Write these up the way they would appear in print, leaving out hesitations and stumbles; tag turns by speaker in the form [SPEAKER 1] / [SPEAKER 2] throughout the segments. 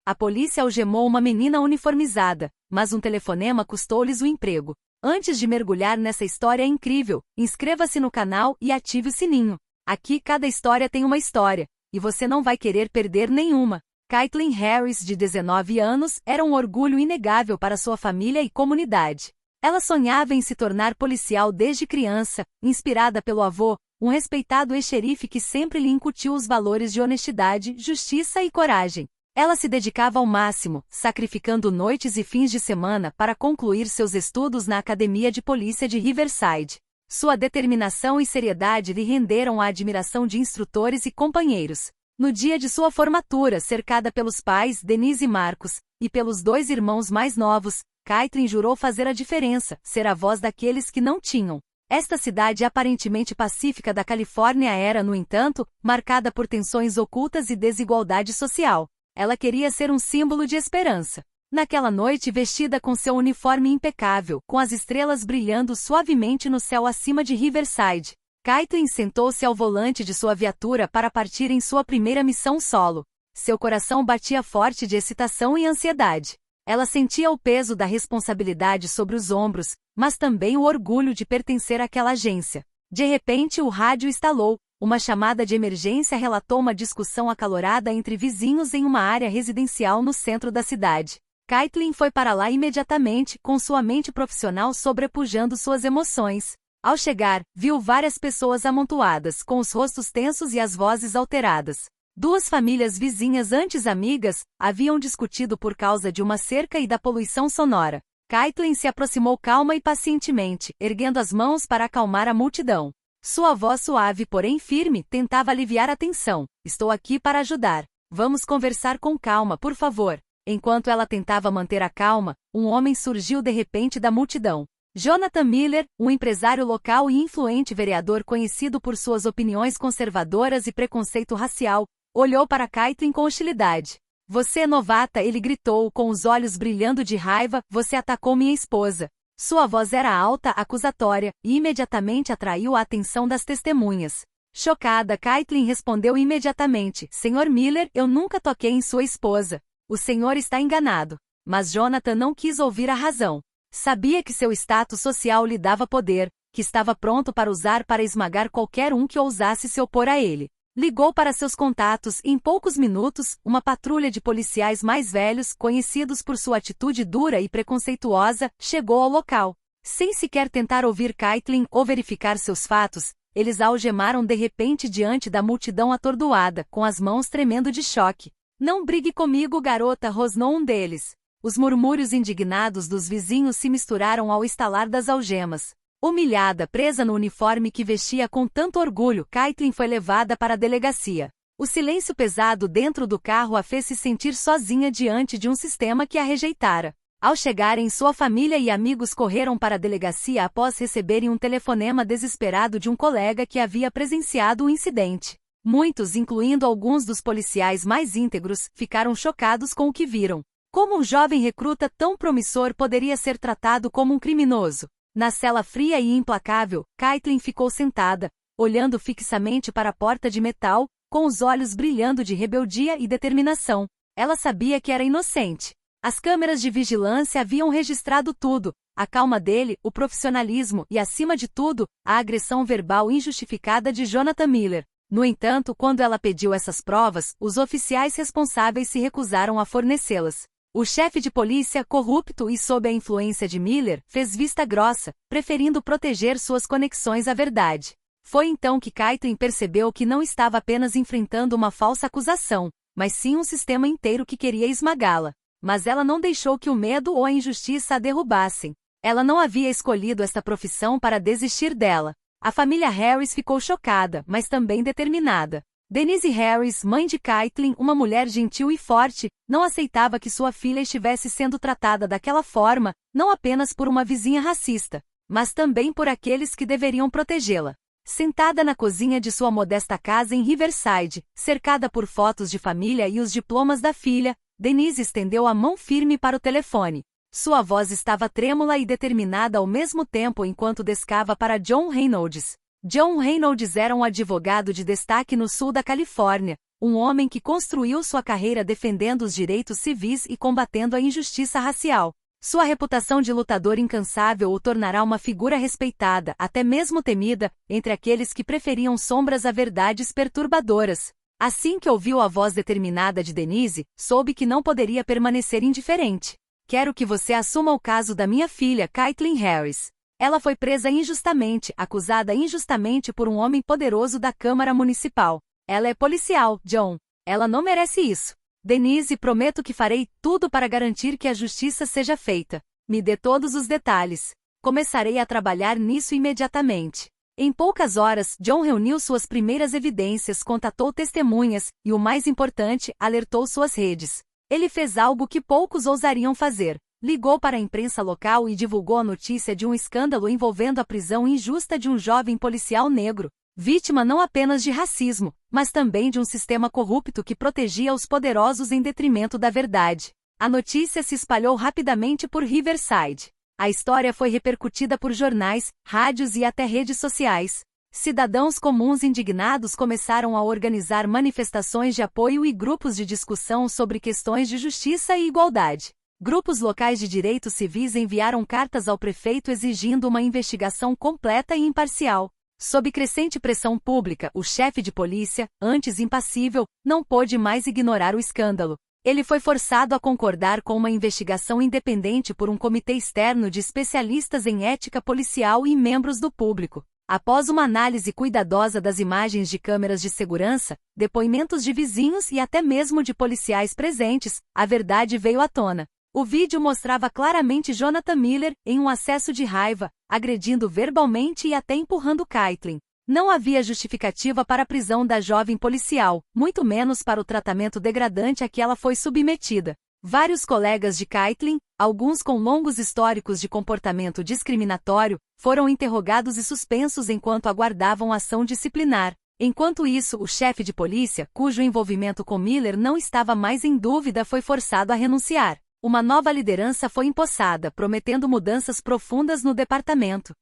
[SPEAKER 1] A polícia algemou uma menina uniformizada, mas um telefonema custou-lhes o emprego. Antes de mergulhar nessa história incrível, inscreva-se no canal e ative o sininho. Aqui cada história tem uma história, e você não vai querer perder nenhuma. Caitlin Harris, de 19 anos, era um orgulho inegável para sua família e comunidade. Ela sonhava em se tornar policial desde criança, inspirada pelo avô, um respeitado ex-xerife que sempre lhe incutiu os valores de honestidade, justiça e coragem. Ela se dedicava ao máximo, sacrificando noites e fins de semana para concluir seus estudos na Academia de Polícia de Riverside. Sua determinação e seriedade lhe renderam a admiração de instrutores e companheiros. No dia de sua formatura, cercada pelos pais, Denise e Marcos, e pelos 2 irmãos mais novos, Caitlin jurou fazer a diferença, ser a voz daqueles que não tinham. Esta cidade aparentemente pacífica da Califórnia era, no entanto, marcada por tensões ocultas e desigualdade social. Ela queria ser um símbolo de esperança. Naquela noite, vestida com seu uniforme impecável, com as estrelas brilhando suavemente no céu acima de Riverside, Caitlin sentou-se ao volante de sua viatura para partir em sua primeira missão solo. Seu coração batia forte de excitação e ansiedade. Ela sentia o peso da responsabilidade sobre os ombros, mas também o orgulho de pertencer àquela agência. De repente, o rádio estalou. Uma chamada de emergência relatou uma discussão acalorada entre vizinhos em uma área residencial no centro da cidade. Caitlin foi para lá imediatamente, com sua mente profissional sobrepujando suas emoções. Ao chegar, viu várias pessoas amontoadas, com os rostos tensos e as vozes alteradas. 2 famílias vizinhas antes amigas, haviam discutido por causa de uma cerca e da poluição sonora. Caitlin se aproximou calma e pacientemente, erguendo as mãos para acalmar a multidão. Sua voz suave, porém firme, tentava aliviar a tensão. Estou aqui para ajudar. Vamos conversar com calma, por favor. Enquanto ela tentava manter a calma, um homem surgiu de repente da multidão. Jonathan Miller, um empresário local e influente vereador conhecido por suas opiniões conservadoras e preconceito racial, olhou para Caitlin com hostilidade. Você é novata, ele gritou, com os olhos brilhando de raiva, você atacou minha esposa. Sua voz era alta, acusatória, e imediatamente atraiu a atenção das testemunhas. Chocada, Caitlin respondeu imediatamente, Sr. Miller, eu nunca toquei em sua esposa. O senhor está enganado. Mas Jonathan não quis ouvir a razão. Sabia que seu status social lhe dava poder, que estava pronto para usar para esmagar qualquer um que ousasse se opor a ele. Ligou para seus contatos e, em poucos minutos, uma patrulha de policiais mais velhos, conhecidos por sua atitude dura e preconceituosa, chegou ao local. Sem sequer tentar ouvir Caitlin ou verificar seus fatos, eles a algemaram de repente diante da multidão atordoada, com as mãos tremendo de choque. Não brigue comigo, garota, rosnou um deles. Os murmúrios indignados dos vizinhos se misturaram ao estalar das algemas. Humilhada, presa no uniforme que vestia com tanto orgulho, Caitlin foi levada para a delegacia. O silêncio pesado dentro do carro a fez se sentir sozinha diante de um sistema que a rejeitara. Ao chegarem, sua família e amigos correram para a delegacia após receberem um telefonema desesperado de um colega que havia presenciado o incidente. Muitos, incluindo alguns dos policiais mais íntegros, ficaram chocados com o que viram. Como um jovem recruta tão promissor poderia ser tratado como um criminoso? Na cela fria e implacável, Caitlin ficou sentada, olhando fixamente para a porta de metal, com os olhos brilhando de rebeldia e determinação. Ela sabia que era inocente. As câmeras de vigilância haviam registrado tudo, a calma dele, o profissionalismo e, acima de tudo, a agressão verbal injustificada de Jonathan Miller. No entanto, quando ela pediu essas provas, os oficiais responsáveis se recusaram a fornecê-las. O chefe de polícia, corrupto e sob a influência de Miller, fez vista grossa, preferindo proteger suas conexões à verdade. Foi então que Caitlin percebeu que não estava apenas enfrentando uma falsa acusação, mas sim um sistema inteiro que queria esmagá-la. Mas ela não deixou que o medo ou a injustiça a derrubassem. Ela não havia escolhido esta profissão para desistir dela. A família Harris ficou chocada, mas também determinada. Denise Harris, mãe de Caitlin, uma mulher gentil e forte, não aceitava que sua filha estivesse sendo tratada daquela forma, não apenas por uma vizinha racista, mas também por aqueles que deveriam protegê-la. Sentada na cozinha de sua modesta casa em Riverside, cercada por fotos de família e os diplomas da filha, Denise estendeu a mão firme para o telefone. Sua voz estava trêmula e determinada ao mesmo tempo enquanto descava para John Reynolds. John Reynolds era um advogado de destaque no sul da Califórnia, um homem que construiu sua carreira defendendo os direitos civis e combatendo a injustiça racial. Sua reputação de lutador incansável o tornará uma figura respeitada, até mesmo temida, entre aqueles que preferiam sombras a verdades perturbadoras. Assim que ouviu a voz determinada de Denise, soube que não poderia permanecer indiferente. Quero que você assuma o caso da minha filha, Caitlin Harris. Ela foi presa injustamente, acusada injustamente por um homem poderoso da Câmara Municipal. Ela é policial, John. Ela não merece isso. Denise, prometo que farei tudo para garantir que a justiça seja feita. Me dê todos os detalhes. Começarei a trabalhar nisso imediatamente. Em poucas horas, John reuniu suas primeiras evidências, contatou testemunhas e, o mais importante, alertou suas redes. Ele fez algo que poucos ousariam fazer. Ligou para a imprensa local e divulgou a notícia de um escândalo envolvendo a prisão injusta de um jovem policial negro, vítima não apenas de racismo, mas também de um sistema corrupto que protegia os poderosos em detrimento da verdade. A notícia se espalhou rapidamente por Riverside. A história foi repercutida por jornais, rádios e até redes sociais. Cidadãos comuns indignados começaram a organizar manifestações de apoio e grupos de discussão sobre questões de justiça e igualdade. Grupos locais de direitos civis enviaram cartas ao prefeito exigindo uma investigação completa e imparcial. Sob crescente pressão pública, o chefe de polícia, antes impassível, não pôde mais ignorar o escândalo. Ele foi forçado a concordar com uma investigação independente por um comitê externo de especialistas em ética policial e membros do público. Após uma análise cuidadosa das imagens de câmeras de segurança, depoimentos de vizinhos e até mesmo de policiais presentes, a verdade veio à tona. O vídeo mostrava claramente Jonathan Miller, em um acesso de raiva, agredindo verbalmente e até empurrando Caitlin. Não havia justificativa para a prisão da jovem policial, muito menos para o tratamento degradante a que ela foi submetida. Vários colegas de Caitlin, alguns com longos históricos de comportamento discriminatório, foram interrogados e suspensos enquanto aguardavam ação disciplinar. Enquanto isso, o chefe de polícia, cujo envolvimento com Miller não estava mais em dúvida, foi forçado a renunciar. Uma nova liderança foi empossada, prometendo mudanças profundas no departamento.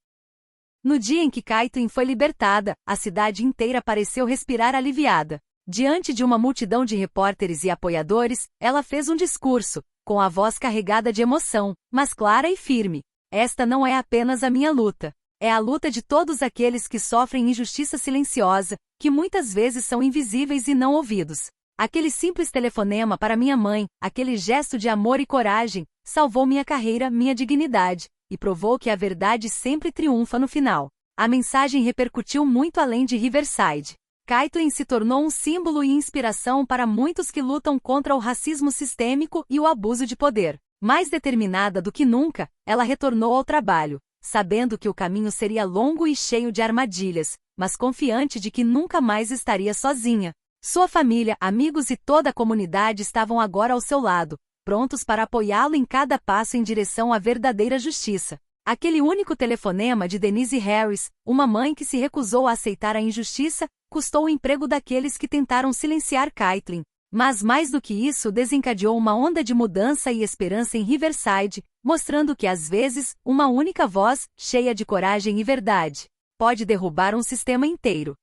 [SPEAKER 1] No dia em que Caitlin foi libertada, a cidade inteira pareceu respirar aliviada. Diante de uma multidão de repórteres e apoiadores, ela fez um discurso, com a voz carregada de emoção, mas clara e firme. Esta não é apenas a minha luta. É a luta de todos aqueles que sofrem injustiça silenciosa, que muitas vezes são invisíveis e não ouvidos. Aquele simples telefonema para minha mãe, aquele gesto de amor e coragem, salvou minha carreira, minha dignidade, e provou que a verdade sempre triunfa no final. A mensagem repercutiu muito além de Riverside. Caitlin se tornou um símbolo e inspiração para muitos que lutam contra o racismo sistêmico e o abuso de poder. Mais determinada do que nunca, ela retornou ao trabalho, sabendo que o caminho seria longo e cheio de armadilhas, mas confiante de que nunca mais estaria sozinha. Sua família, amigos e toda a comunidade estavam agora ao seu lado, prontos para apoiá-lo em cada passo em direção à verdadeira justiça. Aquele único telefonema de Denise Harris, uma mãe que se recusou a aceitar a injustiça, custou o emprego daqueles que tentaram silenciar Caitlin. Mas mais do que isso, desencadeou uma onda de mudança e esperança em Riverside, mostrando que às vezes, uma única voz, cheia de coragem e verdade, pode derrubar um sistema inteiro.